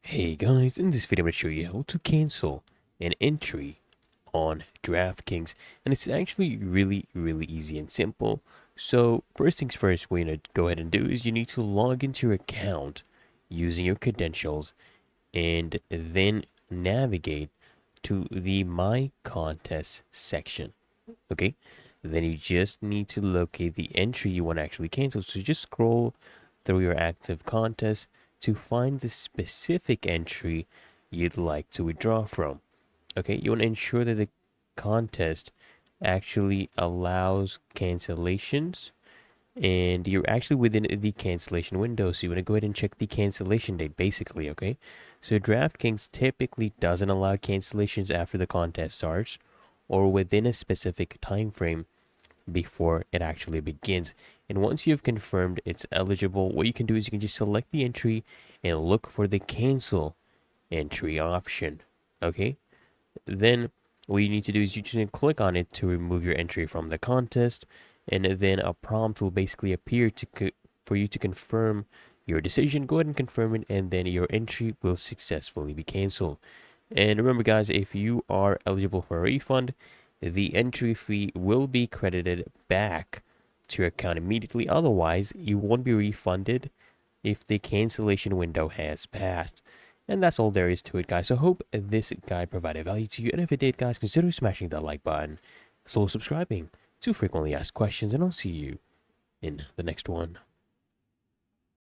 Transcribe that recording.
Hey guys, in this video I'm going to show you how to cancel an entry on Draftkings, and it's actually really easy and simple. So first things first, what you need to go ahead and do is you need to log into your account using your credentials and then navigate to the My Contest section. Okay, then you just need to locate the entry you want to actually cancel. So just scroll through your active contest to find the specific entry you'd like to withdraw from. Okay, you want to ensure that the contest actually allows cancellations and you're actually within the cancellation window. So you want to go ahead and check the cancellation date basically. Okay, so DraftKings typically doesn't allow cancellations after the contest starts or within a specific time frame before it actually begins. And once you've confirmed it's eligible, what you can do is you can just select the entry and look for the cancel entry option. Okay, then what you need to do is you just need to click on it to remove your entry from the contest, and then a prompt will basically appear for you to confirm your decision. Go ahead and confirm it, and then your entry will successfully be canceled. And remember guys, if you are eligible for a refund, the entry fee will be credited back to your account immediately. Otherwise, you won't be refunded if the cancellation window has passed. And that's all there is to it, guys. So I hope this guide provided value to you. And if it did, guys, consider smashing that like button, as well as subscribing to frequently asked questions. And I'll see you in the next one.